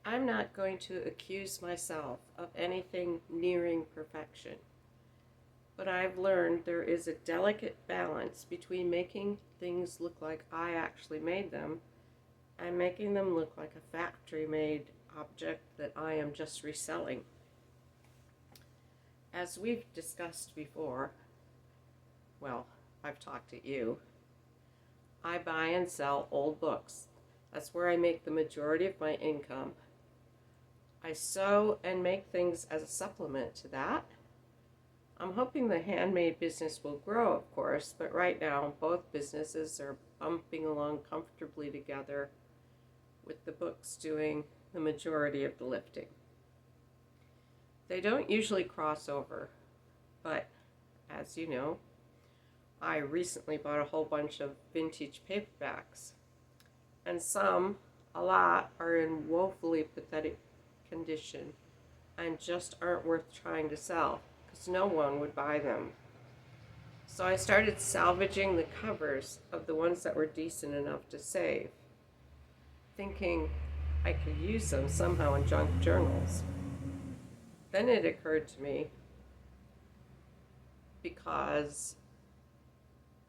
I'm not going to accuse myself of anything nearing perfection, but I've learned there is a delicate balance between making things look like I actually made them and making them look like a factory made object that I am just reselling. As we've discussed before, well, I've talked to you, I buy and sell old books. That's where I make the majority of my income. I sew and make things as a supplement to that. I'm hoping the handmade business will grow, of course, but right now both businesses are bumping along comfortably together, with the books doing the majority of the lifting. They don't usually cross over, but as you know, I recently bought a whole bunch of vintage paperbacks, and some, a lot, are in woefully pathetic condition and just aren't worth trying to sell because no one would buy them. So I started salvaging the covers of the ones that were decent enough to save, thinking I could use them somehow in junk journals. Then it occurred to me, because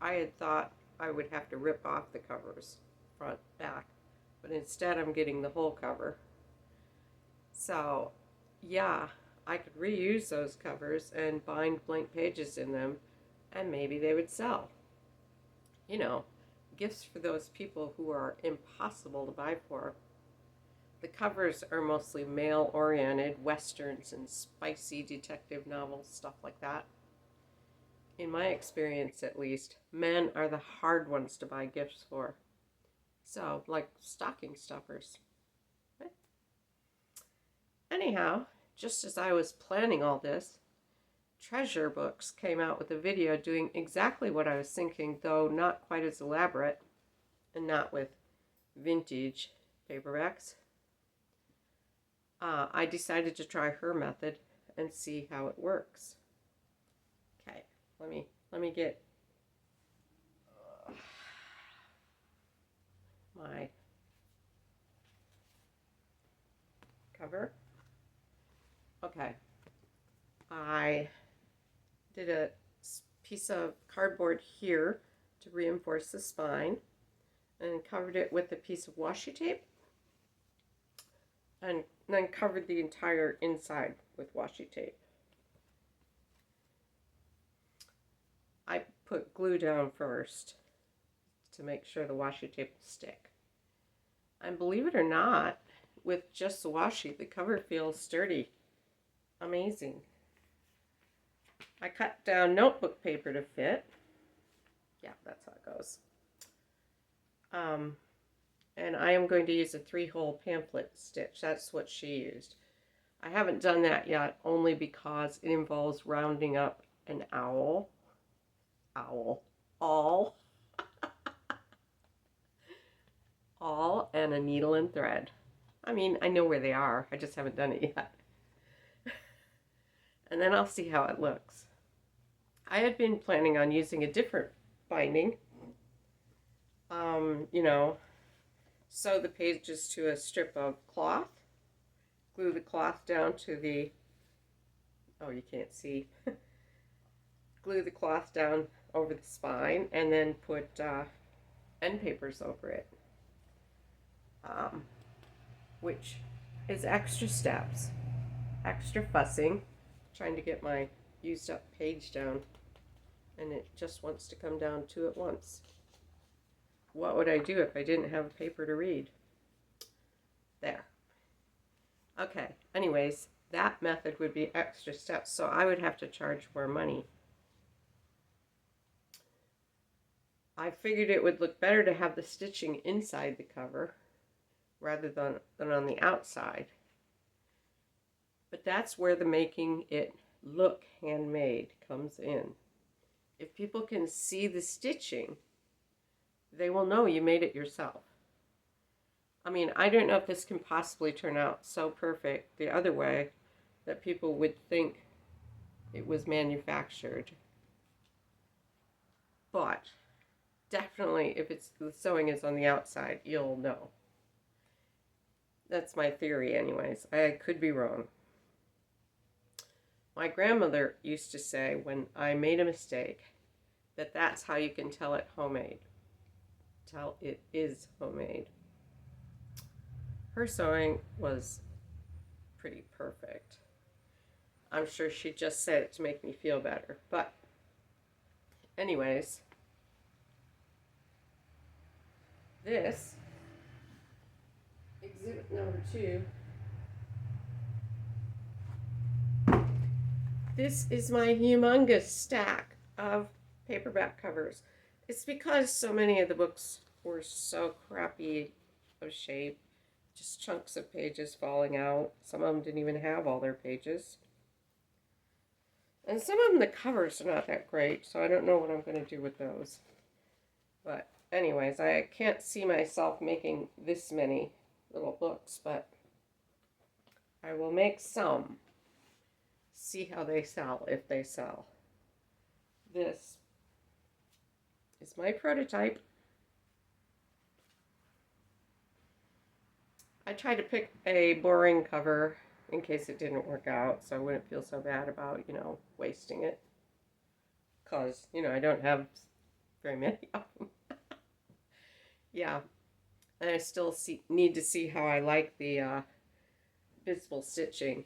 I had thought I would have to rip off the covers, front, back, but instead I'm getting the whole cover. So, yeah, I could reuse those covers and bind blank pages in them, and maybe they would sell. You know, gifts for those people who are impossible to buy for. The covers are mostly male-oriented westerns and spicy detective novels, stuff like that. In my experience, at least, men are the hard ones to buy gifts for. So, like stocking stuffers. Anyhow, just as I was planning all this, Treasure Books came out with a video doing exactly what I was thinking, though not quite as elaborate, and not with vintage paperbacks. I decided to try her method and see how it works. Okay, let me get my cover. Okay, I did a piece of cardboard here to reinforce the spine and covered it with a piece of washi tape and then covered the entire inside with washi tape. I put glue down first to make sure the washi tape will stick. And believe it or not, with just the washi, the cover feels sturdy. Amazing. I cut down notebook paper to fit. Yeah, that's how it goes. And I am going to use a 3-hole pamphlet stitch. That's what she used. I haven't done that yet, only because it involves rounding up an awl, awl, and a needle and thread. I mean, I know where they are. I just haven't done it yet. And then I'll see how it looks. I had been planning on using a different binding. You know, sew the pages to a strip of cloth, glue the cloth down to the, oh, you can't see, glue the cloth down over the spine, and then put end papers over it, which is extra steps, extra fussing, trying to get my used up page down, and it just wants to come down two at once. What would I do if I didn't have a paper to read? There. Okay, anyways, that method would be extra steps, so I would have to charge more money. I figured it would look better to have the stitching inside the cover rather than on the outside. But that's where the making it look handmade comes in. If people can see the stitching, they will know you made it yourself. I mean, I don't know if this can possibly turn out so perfect the other way that people would think it was manufactured. But definitely, if it's the sewing is on the outside, you'll know. That's my theory anyways. I could be wrong. My grandmother used to say when I made a mistake that that's how you can tell it homemade. Tell it is homemade. Her sewing was pretty perfect. I'm sure she just said it to make me feel better. But anyways, this exhibit number 2. This is my humongous stack of paperback covers. It's because so many of the books were so crappy of shape, just chunks of pages falling out. Some of them didn't even have all their pages. And some of them, the covers are not that great, so I don't know what I'm going to do with those. But anyways, I can't see myself making this many little books, but I will make some. See how they sell, if they sell. This is my prototype. I tried to pick a boring cover in case it didn't work out, so I wouldn't feel so bad about, wasting it. Because, I don't have very many of them. Yeah, and I still need to see how I like the visible stitching.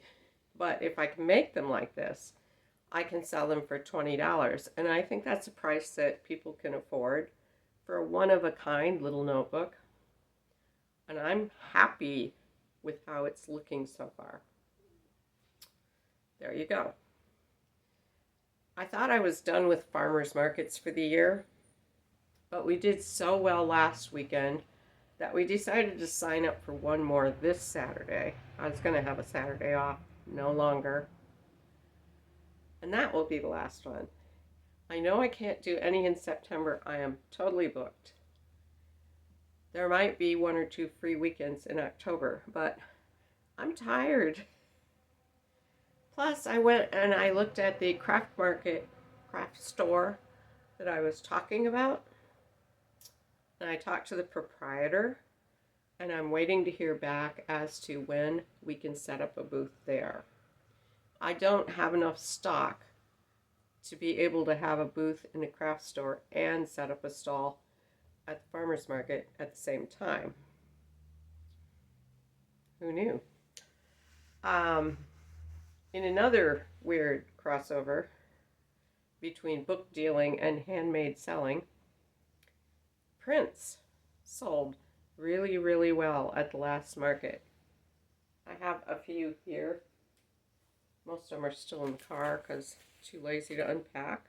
But if I can make them like this, I can sell them for $20. And I think that's a price that people can afford for a one-of-a-kind little notebook. And I'm happy with how it's looking so far. There you go. I thought I was done with farmers markets for the year, but we did so well last weekend that we decided to sign up for one more this Saturday. I was going to have a Saturday off, no longer. And that will be the last one. I know I can't do any in September. I am totally booked. There might be 1 or 2 free weekends in October, but I'm tired. Plus, I went and I looked at the craft store that I was talking about. And I talked to the proprietor, and I'm waiting to hear back as to when we can set up a booth there. I don't have enough stock to be able to have a booth in a craft store and set up a stall at the farmer's market at the same time. Who knew? In another weird crossover between book dealing and handmade selling, prints sold really, really well at the last market. I have a few here. Most of them are still in the car because too lazy to unpack.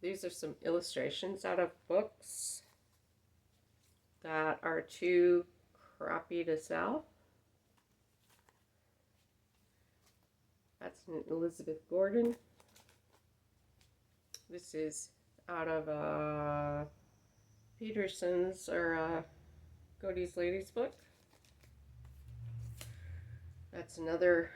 These are some illustrations out of books that are too crappy to sell. That's an Elizabeth Gordon. This is out of Peterson's or Godey's Ladies book. That's another.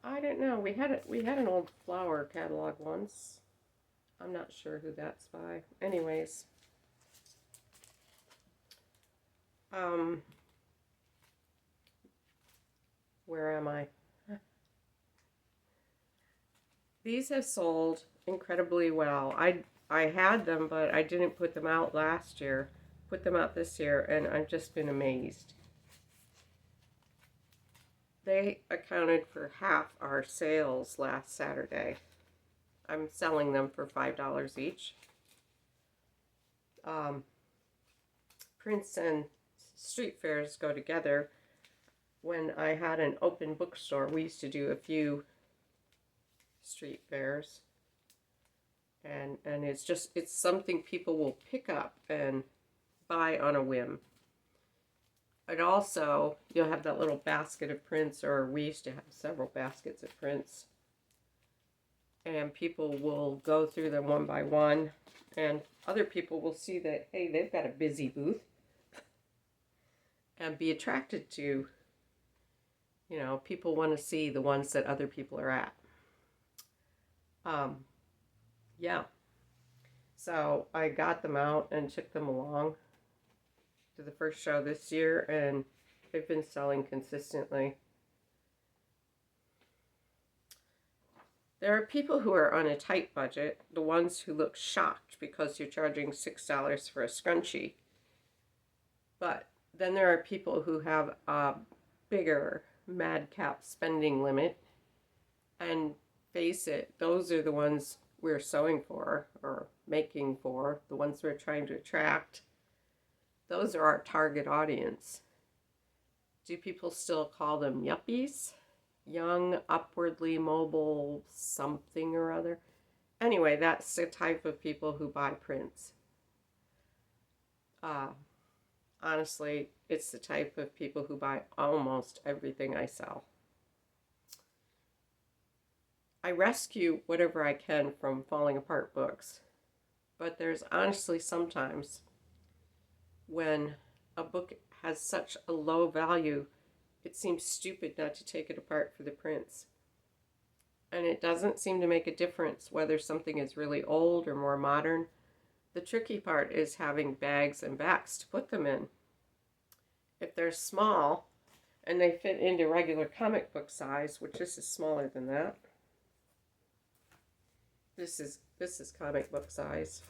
I don't know. We had an old flower catalog once. I'm not sure who that's by. Anyways, where am I? These have sold incredibly well. I had them, but I didn't put them out last year. Put them out this year, and I've just been amazed. They accounted for half our sales last Saturday. I'm selling them for $5 each. Prints and street fairs go together. When I had an open bookstore, we used to do a few street fairs. And it's something people will pick up and buy on a whim. And also, you'll have that little basket of prints, or we used to have several baskets of prints. And people will go through them one by one. And other people will see that, hey, they've got a busy booth. And be attracted to, people want to see the ones that other people are at. Yeah. So I got them out and took them along. to the first show this year, and they've been selling consistently. There are people who are on a tight budget, the ones who look shocked because you're charging $6 for a scrunchie. But then there are people who have a bigger madcap spending limit, and face it, those are the ones we're sewing for or making for, the ones we're trying to attract. Those are our target audience. Do people still call them yuppies? Young, upwardly mobile, something or other. Anyway, that's the type of people who buy prints. Honestly, it's the type of people who buy almost everything I sell. I rescue whatever I can from falling apart books, but there's honestly sometimes when a book has such a low value, it seems stupid not to take it apart for the prints. And it doesn't seem to make a difference whether something is really old or more modern. The tricky part is having bags and backs to put them in. If they're small and they fit into regular comic book size, which this is smaller than that. This is comic book size.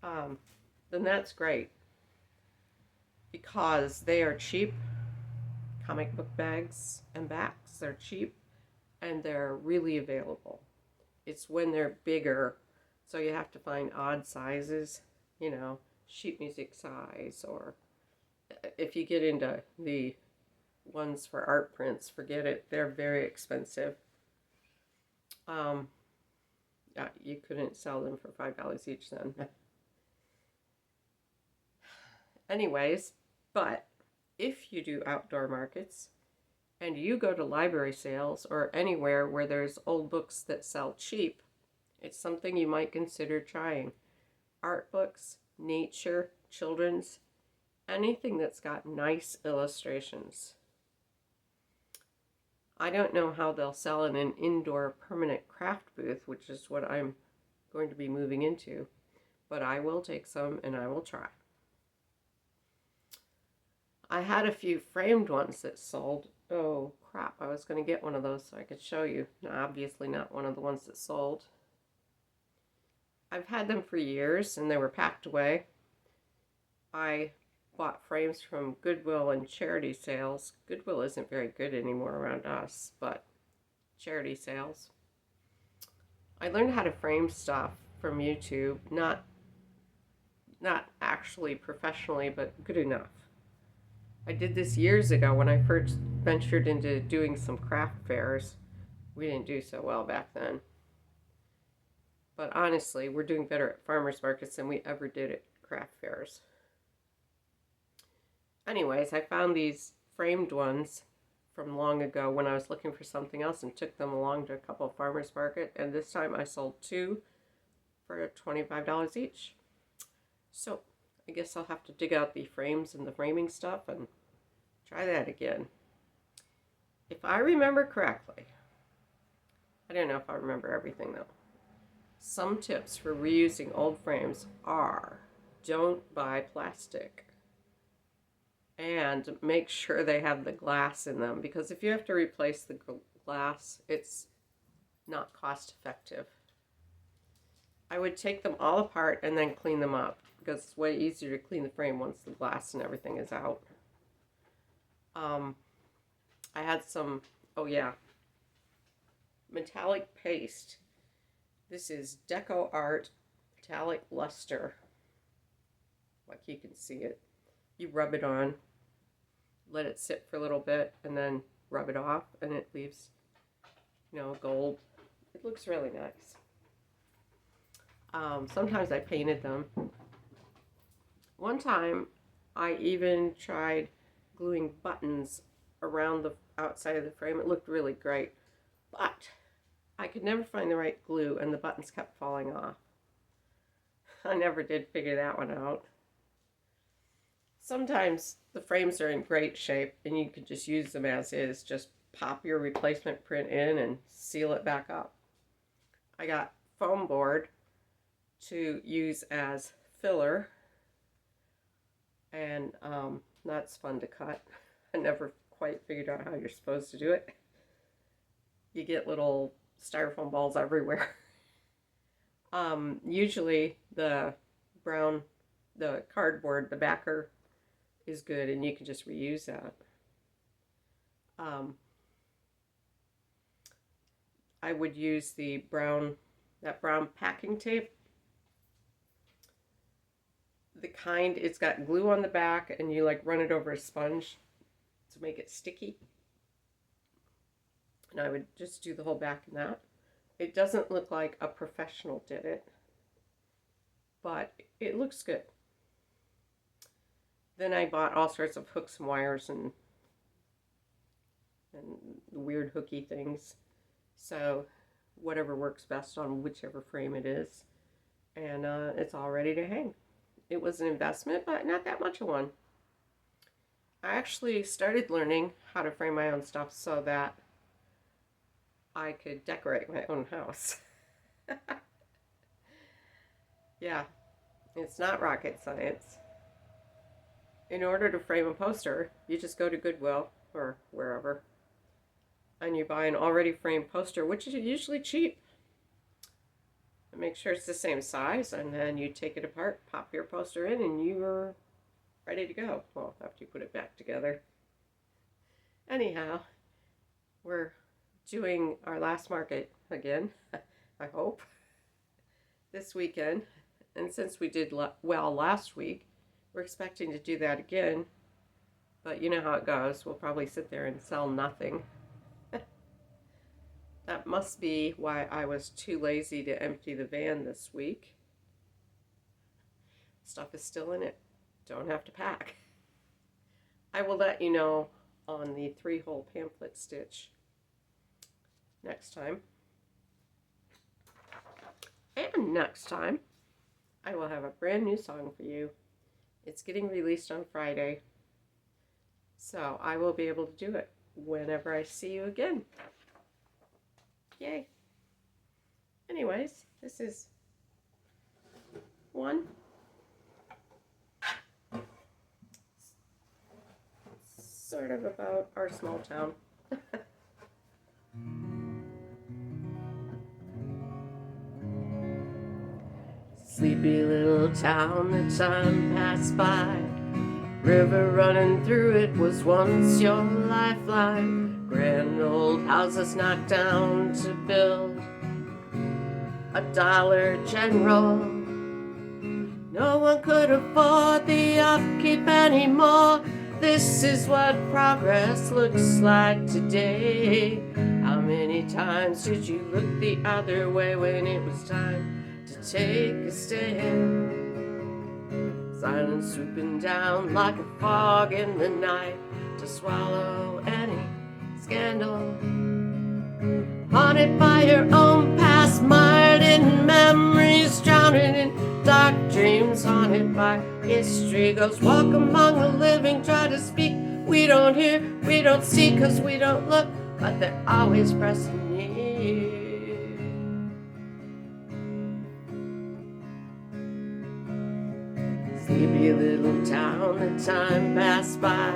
Then that's great because they are cheap. Comic book bags and backs are cheap and they're really available. It's when they're bigger, so you have to find odd sizes, sheet music size, or if you get into the ones for art prints, forget it. They're very expensive. Yeah, you couldn't sell them for $5 each then. Anyways, but if you do outdoor markets and you go to library sales or anywhere where there's old books that sell cheap, it's something you might consider trying. Art books, nature, children's, anything that's got nice illustrations. I don't know how they'll sell in an indoor permanent craft booth, which is what I'm going to be moving into, but I will take some and I will try. I had a few framed ones that sold. Oh crap, I was going to get one of those so I could show you. No, obviously not one of the ones that sold. I've had them for years and they were packed away. I bought frames from Goodwill and charity sales. Goodwill isn't very good anymore around us, but charity sales. I learned how to frame stuff from YouTube, not actually professionally, but good enough. I did this years ago when I first ventured into doing some craft fairs. We didn't do so well back then. But honestly, we're doing better at farmers markets than we ever did at craft fairs. Anyways, I found these framed ones from long ago when I was looking for something else and took them along to a couple of farmers market, and this time I sold 2 for $25 each. So I guess I'll have to dig out the frames and the framing stuff and try that again. If I remember correctly, I don't know if I remember everything though. Some tips for reusing old frames are: don't buy plastic. And make sure they have the glass in them, because if you have to replace the glass, it's not cost effective. I would take them all apart and then clean them up, because it's way easier to clean the frame once the glass and everything is out. I had some, metallic paste. This is Deco Art Metallic Luster. Like you can see it. You rub it on, let it sit for a little bit, and then rub it off, and it leaves, gold. It looks really nice. Sometimes I painted them. One time, I even tried gluing buttons around the outside of the frame. It looked really great, but I could never find the right glue, and the buttons kept falling off. I never did figure that one out. Sometimes the frames are in great shape and you can just use them as is. Just pop your replacement print in and seal it back up. I got foam board to use as filler. and that's fun to cut. I never quite figured out how you're supposed to do it. You get little styrofoam balls everywhere. Usually the cardboard, the backer is good, and you can just reuse that. I would use that brown packing tape. It's got glue on the back, and you like run it over a sponge to make it sticky. And I would just do the whole back in that. It doesn't look like a professional did it, but it looks good. Then I bought all sorts of hooks and wires and weird hooky things. So whatever works best on whichever frame it is. And it's all ready to hang. It was an investment, but not that much of one. I actually started learning how to frame my own stuff so that I could decorate my own house. Yeah, it's not rocket science. In order to frame a poster, you just go to Goodwill or wherever, and you buy an already framed poster, which is usually cheap. And make sure it's the same size, and then you take it apart, pop your poster in, and you're ready to go. Well, after you put it back together. Anyhow, we're doing our last market again, I hope, this weekend. And since we did well last week, we're expecting to do that again. But you know how it goes. We'll probably sit there and sell nothing. That must be why I was too lazy to empty the van this week. Stuff is still in it. Don't have to pack. I will let you know on the 3-hole pamphlet stitch next time. And next time, I will have a brand new song for you. It's getting released on Friday, so I will be able to do it whenever I see you again. Yay. Anyways, this is one. Sort of about our small town. Sleepy little town, the time passed by. River running through it was once your lifeline. Grand old houses knocked down to build a Dollar General. No one could afford the upkeep anymore. This is what progress looks like today. How many times did you look the other way when it was time to take a stand? Silence swooping down like a fog in the night to swallow any scandal. Haunted by your own past, mired in memories, drowning in dark dreams. Haunted by history, goes walk among the living, try to speak. We don't hear, we don't see, 'cause we don't look, but they're always pressing near. Sleepy little town, the time passed by.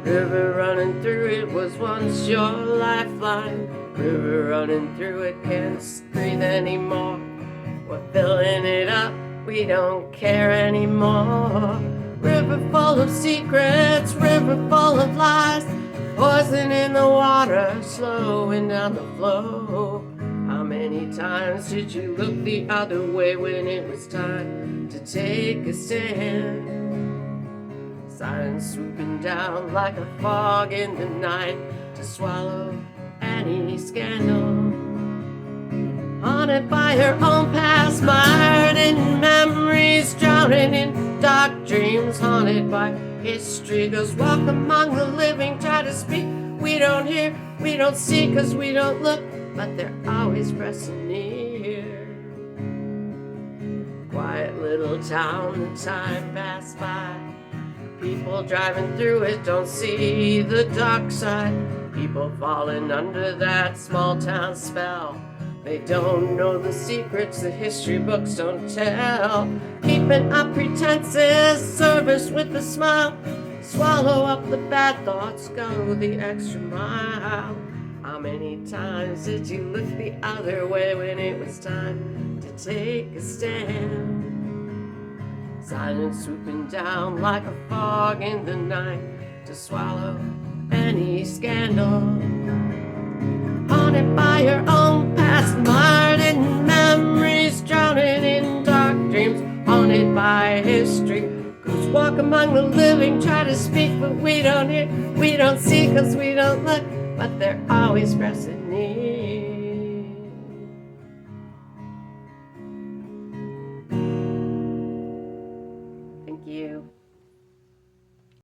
River running through it was once your lifeline. River running through it, can't breathe anymore. We're filling it up, we don't care anymore. River full of secrets, river full of lies. Poison in the water, slowing down the flow. How many times did you look the other way when it was time to take a stand? Silence swooping down like a fog in the night to swallow any scandal. Haunted by her own past, mired in memories, drowning in dark dreams. Haunted by history, goes walk among the living, try to speak. We don't hear, we don't see, 'cause we don't look, but they're always pressing near. Quiet little town, the time passed by. People driving through it don't see the dark side. People falling under that small town spell. They don't know the secrets the history books don't tell. Keeping up pretenses, service with a smile. Swallow up the bad thoughts, go the extra mile. How many times did you look the other way when it was time to take a stand? Silence swooping down like a fog in the night to swallow any scandal. Haunted by your own past, mired in memories, drowning in dark dreams. Haunted by history, who's walk among the living, try to speak but we don't hear, we don't see cause we don't look, but they're always pressing near. Thank you.